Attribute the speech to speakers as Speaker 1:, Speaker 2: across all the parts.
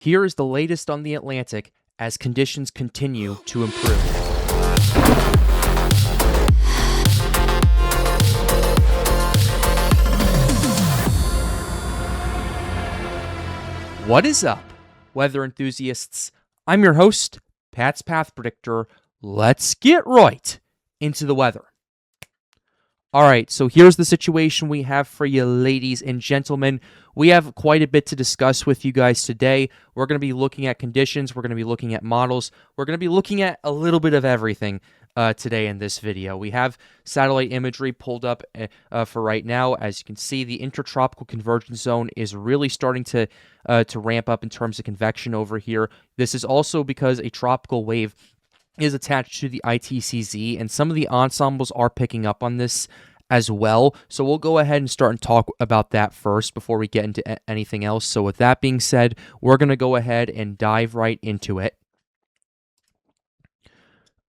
Speaker 1: Here is the latest on the Atlantic as conditions continue to improve. What is up, weather enthusiasts? I'm your host, Pat's Path Predictor. Let's get right into the weather. All right, so here's the situation we have for you, ladies and gentlemen. We have quite a bit to discuss with you guys today. We're going to be looking at conditions. We're going to be looking at models. We're going to be looking at a little bit of everything today in this video. We have satellite imagery pulled up for right now. As you can see, the intertropical convergence zone is really starting to ramp up in terms of convection over here. This is also because a tropical wave is attached to the ITCZ, and some of the ensembles are picking up on this as well. So we'll go ahead and start and talk about that first before we get into anything else. So with that being said, we're going to go ahead and dive right into it.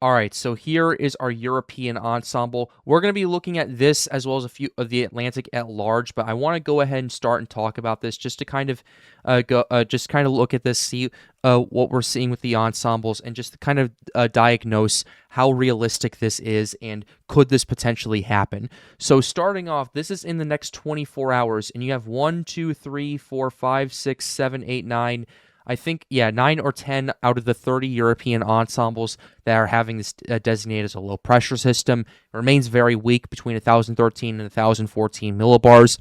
Speaker 1: All right, so here is our European ensemble. We're going to be looking at this as well as a few of the Atlantic at large, but I want to go ahead and start and talk about this just to kind of look at this, see what we're seeing with the ensembles, and just to kind of diagnose how realistic this is and could this potentially happen. So starting off, this is in the next 24 hours, and you have 1, 2, 3, 4, 5, 6, 7, 8, 9. I think, 9 or 10 out of the 30 European ensembles that are having this designated as a low-pressure system. It remains very weak, between 1,013 and 1,014 millibars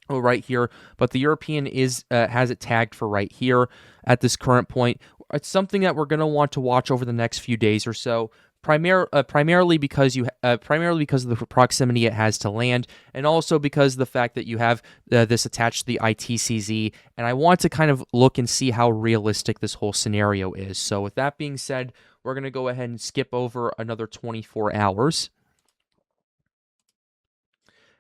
Speaker 1: right here. But the European has it tagged for right here at this current point. It's something that we're going to want to watch over the next few days or so. Primarily because of the proximity it has to land, and also because of the fact that you have this attached to the ITCZ, and I want to kind of look and see how realistic this whole scenario is. So with that being said, we're going to go ahead and skip over another 24 hours.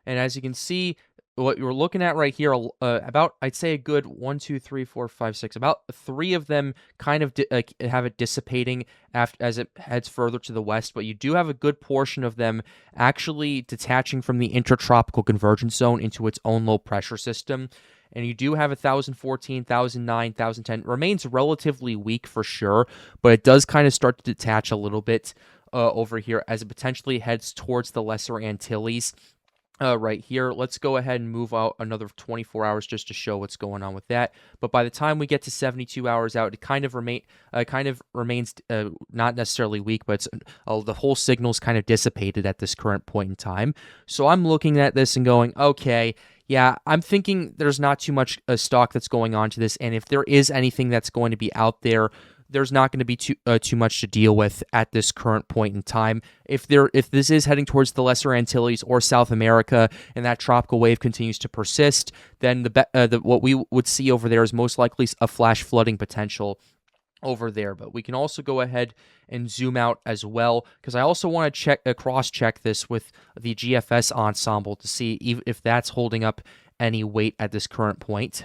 Speaker 1: And as you can see, what you're looking at right here, about, I'd say a good 1, 2, 3, 4, 5, 6, about 3 of them kind of have it dissipating as it heads further to the west, but you do have a good portion of them actually detaching from the intertropical convergence zone into its own low pressure system. And you do have 1,014, 1,009, 1,010. Remains relatively weak for sure, but it does kind of start to detach a little bit over here as it potentially heads towards the Lesser Antilles. Right here. Let's go ahead and move out another 24 hours just to show what's going on with that. But by the time we get to 72 hours out, it kind of remains not necessarily weak, but the whole signal's kind of dissipated at this current point in time. So I'm looking at this and going, okay, yeah, I'm thinking there's not too much stock that's going on to this, and if there is anything that's going to be out there, there's not going to be too much to deal with at this current point in time. If this is heading towards the Lesser Antilles or South America, and that tropical wave continues to persist, then what we would see over there is most likely a flash flooding potential over there. But we can also go ahead and zoom out as well, because I also want to cross-check this with the GFS ensemble to see if that's holding up any weight at this current point.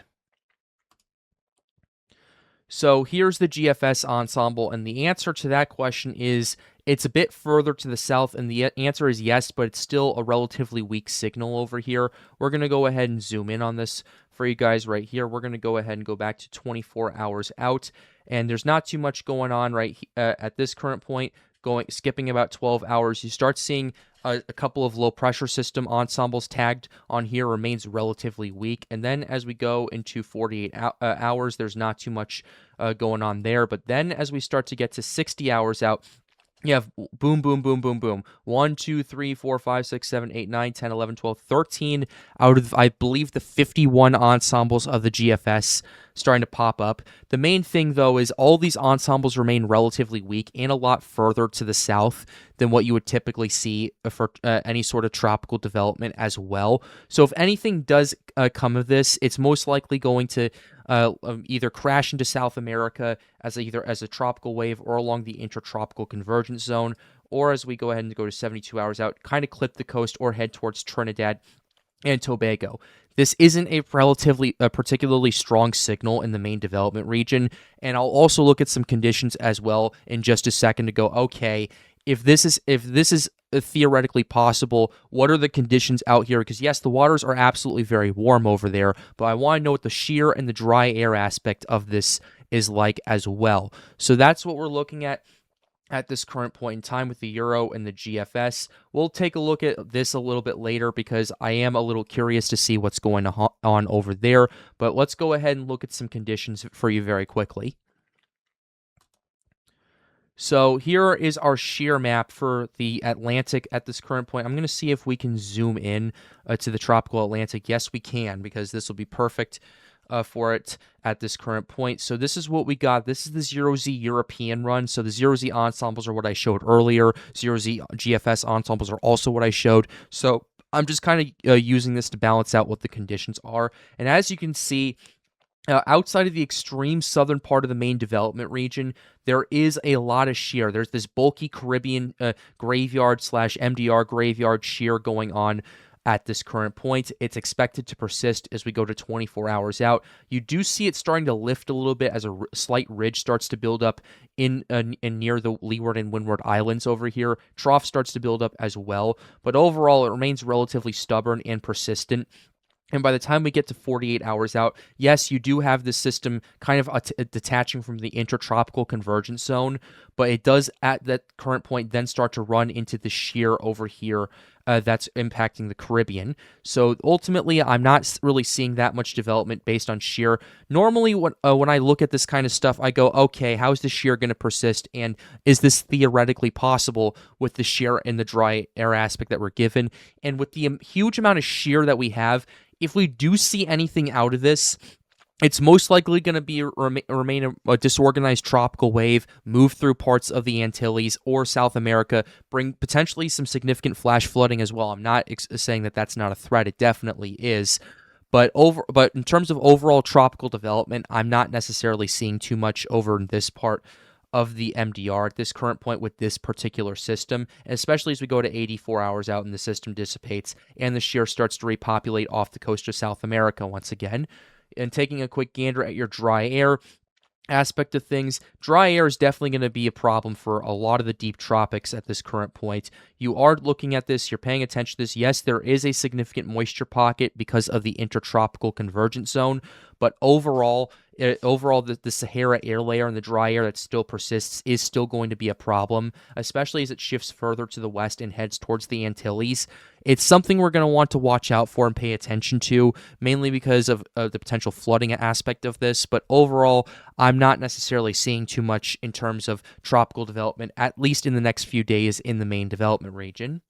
Speaker 1: So here's the GFS ensemble, and the answer to that question is it's a bit further to the south, and the answer is yes, but it's still a relatively weak signal over here. We're going to go ahead and zoom in on this for you guys right here. We're going to go ahead and go back to 24 hours out, and there's not too much going on right at this current point. Skipping about 12 hours, you start seeing a couple of low pressure system ensembles tagged on here. Remains relatively weak, and then as we go into 48 hours, there's not too much going on there. But then as we start to get to 60 hours out, you have boom, boom, boom, boom, boom. 1, 2, 3, 4, 5, 6, 7, 8, 9, 10, 11, 12, 13 out of, I believe, the 51 ensembles of the GFS starting to pop up. The main thing, though, is all these ensembles remain relatively weak and a lot further to the south than what you would typically see for any sort of tropical development as well. So if anything does come of this, it's most likely going to either crash into South America as either as a tropical wave or along the intertropical convergence zone, or as we go ahead and go to 72 hours out, kind of clip the coast or head towards Trinidad and Tobago. This isn't a particularly strong signal in the main development region, and I'll also look at some conditions as well in just a second to go, okay, if this is theoretically possible, what are the conditions out here? Because yes, the waters are absolutely very warm over there, but I want to know what the shear and the dry air aspect of this is like as well. So that's what we're looking at this current point in time with the Euro and the GFS. We'll take a look at this a little bit later because I am a little curious to see what's going on over there. But let's go ahead and look at some conditions for you very quickly. So here is our shear map for the Atlantic at this current point. I'm going to see if we can zoom in to the tropical Atlantic. Yes, we can, because this will be perfect for it at this current point. So this is what we got. This is the 0Z European run. So the 0Z ensembles are what I showed earlier. 0Z GFS ensembles are also what I showed. So I'm just kind of using this to balance out what the conditions are. And as you can see, outside of the extreme southern part of the main development region, there is a lot of shear. There's this bulky Caribbean graveyard / MDR graveyard shear going on at this current point. It's expected to persist as we go to 24 hours out. You do see it starting to lift a little bit as a slight ridge starts to build up in near the Leeward and Windward Islands over here. Trough starts to build up as well, but overall it remains relatively stubborn and persistent. And by the time we get to 48 hours out, yes, you do have the system kind of detaching from the intertropical convergence zone, but it does at that current point then start to run into the shear over here that's impacting the Caribbean. So ultimately, I'm not really seeing that much development based on shear. Normally, when I look at this kind of stuff, I go, okay, how is the shear going to persist? And is this theoretically possible with the shear and the dry air aspect that we're given? And with the huge amount of shear that we have, if we do see anything out of this, it's most likely going to remain a disorganized tropical wave, move through parts of the Antilles or South America, bring potentially some significant flash flooding as well. I'm not saying that that's not a threat. It definitely is. But in terms of overall tropical development, I'm not necessarily seeing too much over in this part of the MDR at this current point with this particular system, especially as we go to 84 hours out and the system dissipates and the shear starts to repopulate off the coast of South America once again. And taking a quick gander at your dry air aspect of things, dry air is definitely going to be a problem for a lot of the deep tropics at this current point. You are looking at this, you're paying attention to this. Yes, there is a significant moisture pocket because of the intertropical convergence zone, but overall, the Sahara air layer and the dry air that still persists is still going to be a problem, especially as it shifts further to the west and heads towards the Antilles. It's something we're going to want to watch out for and pay attention to, mainly because of the potential flooding aspect of this. But overall, I'm not necessarily seeing too much in terms of tropical development, at least in the next few days in the main development region.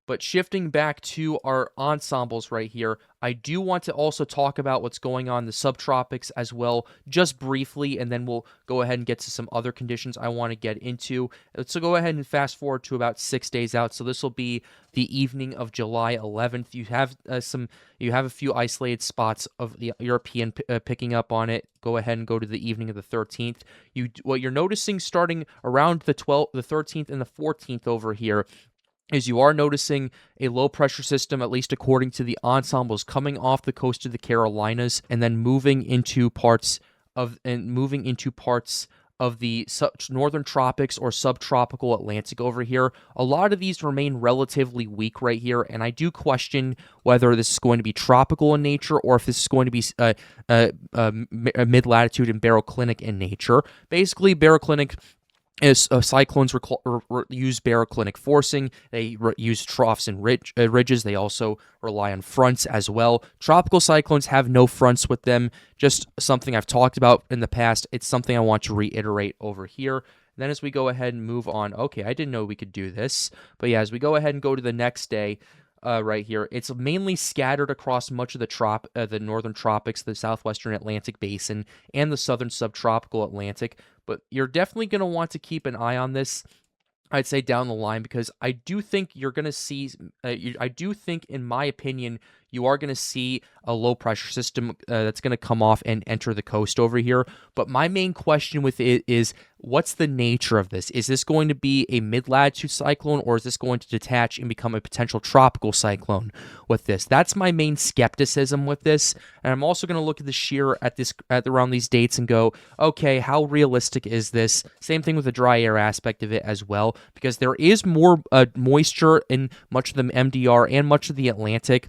Speaker 1: But shifting back to our ensembles right here, I do want to also talk about what's going on in the subtropics as well, just briefly, and then we'll go ahead and get to some other conditions I want to get into. So go ahead and fast forward to about 6 days out. So this will be the evening of July 11th. You have a few isolated spots of the European picking up on it. Go ahead and go to the evening of the 13th. What you're noticing starting around the 13th and the 14th over here is you are noticing a low-pressure system, at least according to the ensembles, coming off the coast of the Carolinas and then moving into parts of the northern tropics or subtropical Atlantic over here. A lot of these remain relatively weak right here, and I do question whether this is going to be tropical in nature or if this is going to be mid-latitude and baroclinic in nature. Basically, baroclinic cyclones use baroclinic forcing. They use troughs and ridges. They also rely on fronts as well. Tropical cyclones have no fronts with them. Just something I've talked about in the past. It's something I want to reiterate over here. Then as we go ahead and move on, okay, I didn't know we could do this. But yeah, as we go ahead and go to the next day, right here, it's mainly scattered across much of the northern tropics, the southwestern Atlantic basin, and the southern subtropical Atlantic. But you're definitely going to want to keep an eye on this, I'd say, down the line, because I do think you're going to see, in my opinion, you are going to see a low-pressure system that's going to come off and enter the coast over here. But my main question with it is, what's the nature of this? Is this going to be a mid-latitude cyclone, or is this going to detach and become a potential tropical cyclone with this? That's my main skepticism with this. And I'm also going to look at the shear at around these dates and go, okay, how realistic is this? Same thing with the dry air aspect of it as well, because there is more moisture in much of the MDR and much of the Atlantic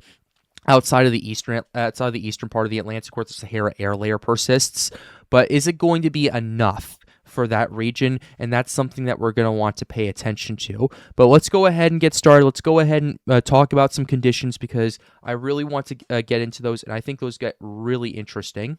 Speaker 1: outside of the eastern part of the Atlantic where the Sahara air layer persists. But is it going to be enough for that region? And that's something that we're going to want to pay attention to. But let's go ahead and get started. Let's go ahead and talk about some conditions, because I really want to get into those, and I think those get really interesting.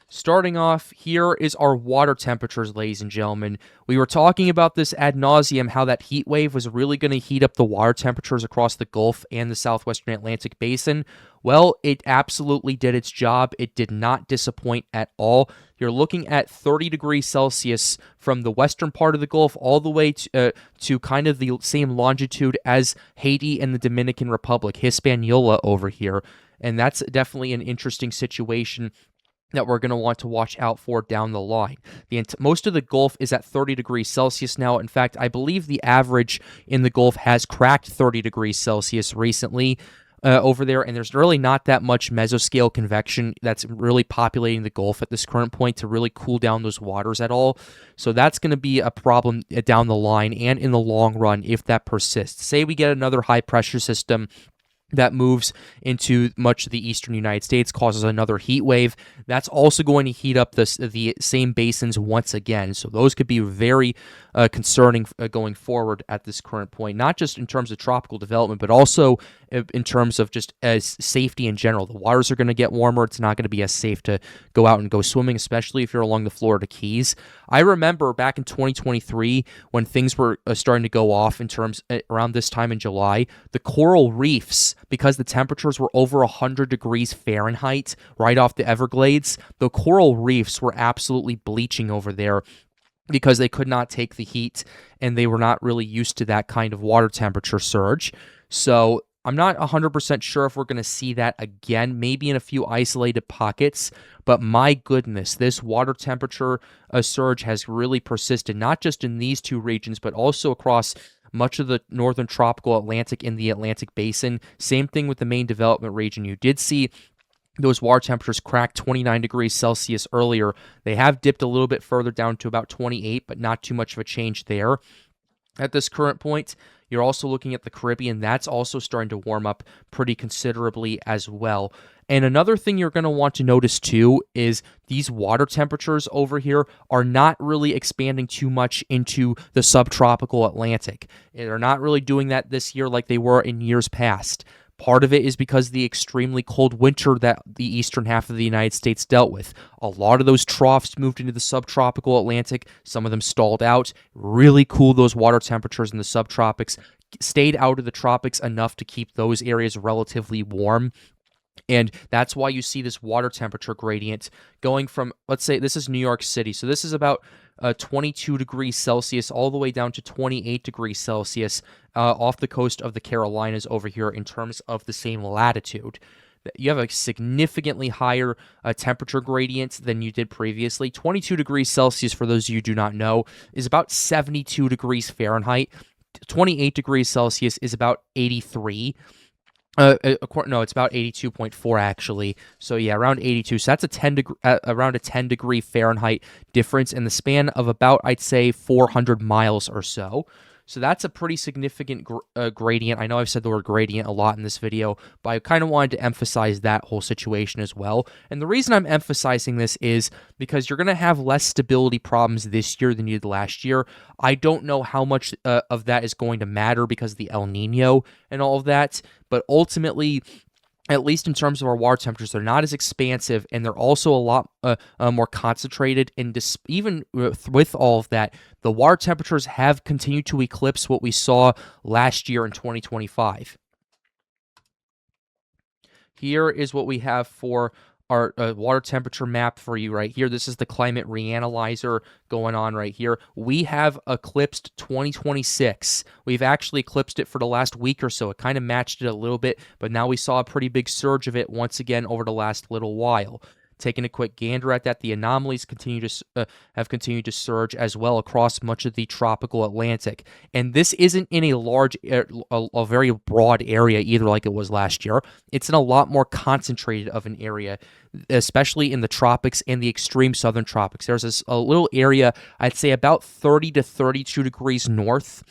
Speaker 1: Starting off, here is our water temperatures, ladies and gentlemen. We were talking about this ad nauseum, how that heat wave was really going to heat up the water temperatures across the Gulf and the southwestern Atlantic basin. Well, it absolutely did its job. It did not disappoint at all. You're looking at 30 degrees Celsius from the western part of the Gulf all the way to kind of the same longitude as Haiti and the Dominican Republic, Hispaniola over here. And that's definitely an interesting situation that we're going to want to watch out for down the line. Most of the Gulf is at 30 degrees Celsius now. In fact, I believe the average in the Gulf has cracked 30 degrees Celsius recently over there, and there's really not that much mesoscale convection that's really populating the Gulf at this current point to really cool down those waters at all. So that's going to be a problem down the line and in the long run if that persists. Say we get another high-pressure system that moves into much of the eastern United States, causes another heat wave. That's also going to heat up the same basins once again. So those could be very concerning going forward at this current point, not just in terms of tropical development, but also in terms of just as safety in general. The waters are going to get warmer. It's not going to be as safe to go out and go swimming, especially if you're along the Florida Keys. I remember back in 2023 when things were starting to go off in terms around this time in July, the coral reefs, because the temperatures were over 100 degrees Fahrenheit right off the Everglades, the coral reefs were absolutely bleaching over there because they could not take the heat and they were not really used to that kind of water temperature surge. So I'm not 100% sure if we're going to see that again, maybe in a few isolated pockets, but my goodness, this water temperature surge has really persisted, not just in these two regions, but also across much of the northern tropical Atlantic in the Atlantic basin. Same thing with the main development region. You did see those water temperatures crack 29 degrees Celsius earlier. They have dipped a little bit further down to about 28, but not too much of a change there. At this current point, you're also looking at the Caribbean. That's also starting to warm up pretty considerably as well. And another thing you're going to want to notice too is these water temperatures over here are not really expanding too much into the subtropical Atlantic. They're not really doing that this year like they were in years past. Part of it is because of the extremely cold winter that the eastern half of the United States dealt with. A lot of those troughs moved into the subtropical Atlantic. Some of them stalled out, really cooled those water temperatures in the subtropics, stayed out of the tropics enough to keep those areas relatively warm. And that's why you see this water temperature gradient going from, let's say, this is New York City. So this is about 22 degrees Celsius all the way down to 28 degrees Celsius off the coast of the Carolinas over here in terms of the same latitude. You have a significantly higher temperature gradient than you did previously. 22 degrees Celsius, for those of you who do not know, is about 72 degrees Fahrenheit. 28 degrees Celsius is about 83. No, it's about 82.4 actually. So yeah, around 82. So that's around a 10 degree Fahrenheit difference in the span of about, I'd say, 400 miles or so. So that's a pretty significant gradient. I know I've said the word gradient a lot in this video, but I kind of wanted to emphasize that whole situation as well. And the reason I'm emphasizing this is because you're going to have less stability problems this year than you did last year. I don't know how much of that is going to matter because of the El Nino and all of that, but ultimately, at least in terms of our water temperatures, they're not as expansive, and they're also a lot more concentrated. And even with all of that, the water temperatures have continued to eclipse what we saw last year in 2025. Here is what we have for our water temperature map for you right here. This is the climate reanalyzer going on right here. We have eclipsed 2026. We've actually eclipsed it for the last week or so. It kind of matched it a little bit, but now we saw a pretty big surge of it once again over the last little while. Taking a quick gander at that, the anomalies have continued to surge as well across much of the tropical Atlantic. And this isn't in a very broad area either like it was last year. It's in a lot more concentrated of an area, especially in the tropics and the extreme southern tropics. There's a little area, I'd say about 30 to 32 degrees north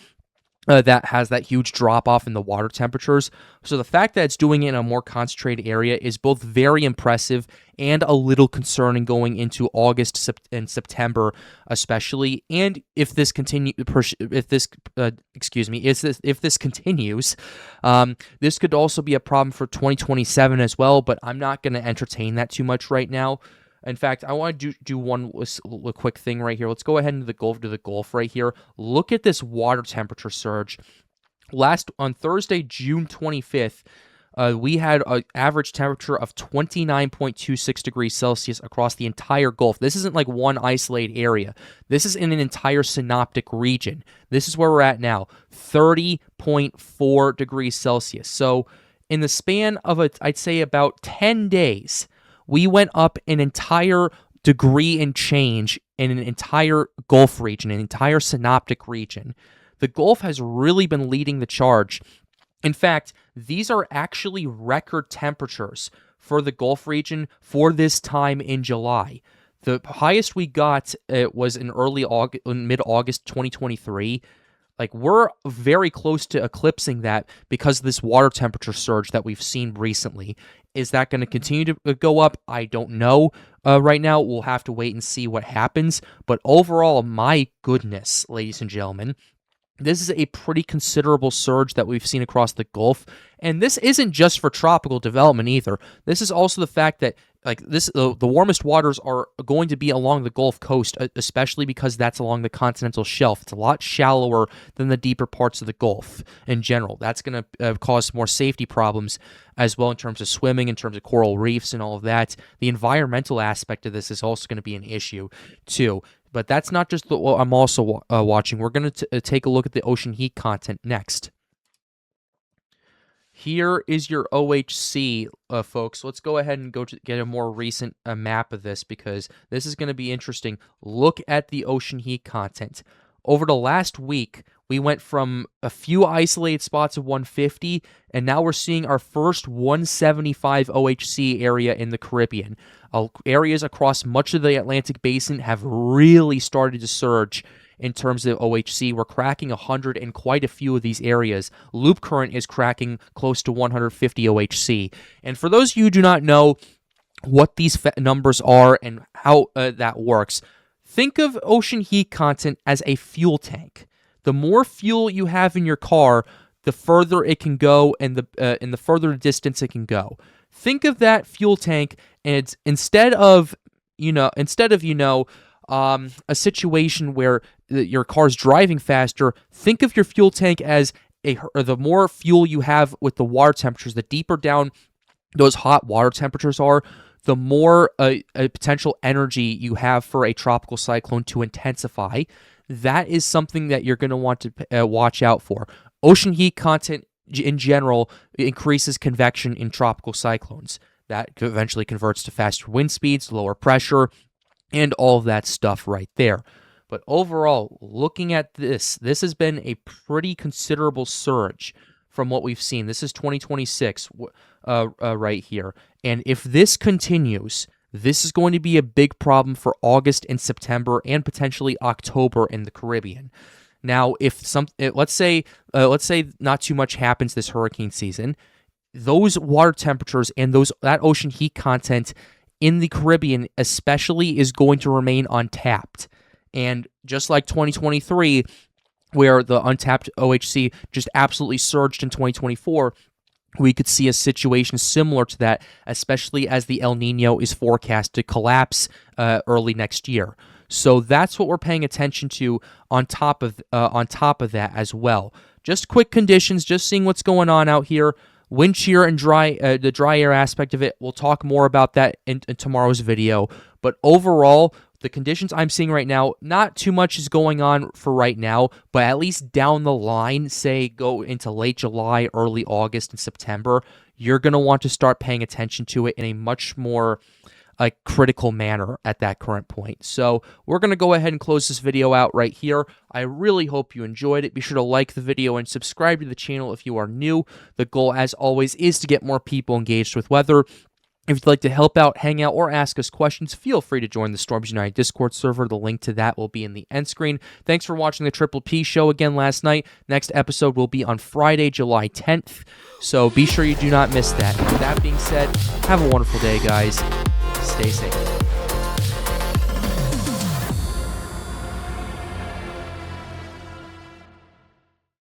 Speaker 1: that has that huge drop off in the water temperatures. So the fact that it's doing it in a more concentrated area is both very impressive and a little concerning going into August and September, especially. And if this continues, this could also be a problem for 2027 as well. But I'm not going to entertain that too much right now. In fact, I want to do one quick thing right here. Let's go ahead into the Gulf right here. Look at this water temperature surge. On Thursday, June 25th, we had an average temperature of 29.26 degrees Celsius across the entire Gulf. This isn't like one isolated area. This is in an entire synoptic region. This is where we're at now, 30.4 degrees Celsius. So in the span of, I'd say about 10 days, we went up an entire degree and change in an entire Gulf region, an entire synoptic region. The Gulf has really been leading the charge. In fact, these are actually record temperatures for the Gulf region for this time in July. The highest we got was in mid-August 2023. Like, we're very close to eclipsing that because of this water temperature surge that we've seen recently. Is that going to continue to go up? I don't know. Right now, we'll have to wait and see what happens. But overall, my goodness, ladies and gentlemen, this is a pretty considerable surge that we've seen across the Gulf. And this isn't just for tropical development either. This is also the fact that the warmest waters are going to be along the Gulf Coast, especially because that's along the continental shelf. It's a lot shallower than the deeper parts of the Gulf in general. That's going to cause more safety problems as well in terms of swimming, in terms of coral reefs and all of that. The environmental aspect of this is also going to be an issue too. But that's not just what I'm also watching. We're going to take a look at the ocean heat content next. Here is your OHC, folks. Let's go ahead and get a more recent map of this because this is going to be interesting. Look at the ocean heat content. Over the last week, we went from a few isolated spots of 150, and now we're seeing our first 175 OHC area in the Caribbean. Areas across much of the Atlantic Basin have really started to surge in terms of OHC. We're cracking 100 in quite a few of these areas. Loop current is cracking close to 150 OHC. And for those of you who do not know what these numbers are and how that works, think of ocean heat content as a fuel tank. The more fuel you have in your car, the further it can go and the further distance it can go. Think of that fuel tank, and instead of a situation where your car's driving faster, think of your fuel tank as the more fuel you have with the water temperatures, the deeper down those hot water temperatures are, the more a potential energy you have for a tropical cyclone to intensify. That is something that you're going to want to watch out for. Ocean heat content in general increases convection in tropical cyclones. That eventually converts to faster wind speeds, lower pressure, and all of that stuff right there. But overall, looking at this has been a pretty considerable surge from what we've seen. This is 2026 right here. And if this continues, this is going to be a big problem for August and September and potentially October in the Caribbean. Now, let's say not too much happens this hurricane season, those water temperatures and that ocean heat content in the Caribbean especially is going to remain untapped. And just like 2023, where the untapped OHC just absolutely surged in 2024, we could see a situation similar to that, especially as the El Nino is forecast to collapse early next year. So that's what we're paying attention to on top of that as well. Just quick conditions, just seeing what's going on out here. Wind shear and the dry air aspect of it. We'll talk more about that in tomorrow's video. But overall, the conditions I'm seeing right now, not too much is going on for right now, but at least down the line, say go into late July, early August, and September, you're going to want to start paying attention to it in a much more critical manner at that current point. So we're going to go ahead and close this video out right here. I really hope you enjoyed it. Be sure to like the video and subscribe to the channel if you are new. The goal, as always, is to get more people engaged with weather. If you'd like to help out, hang out, or ask us questions, feel free to join the Storms United Discord server. The link to that will be in the end screen. Thanks for watching the Triple P show again last night. Next episode will be on Friday, July 10th, so be sure you do not miss that. With that being said, have a wonderful day, guys. Stay safe.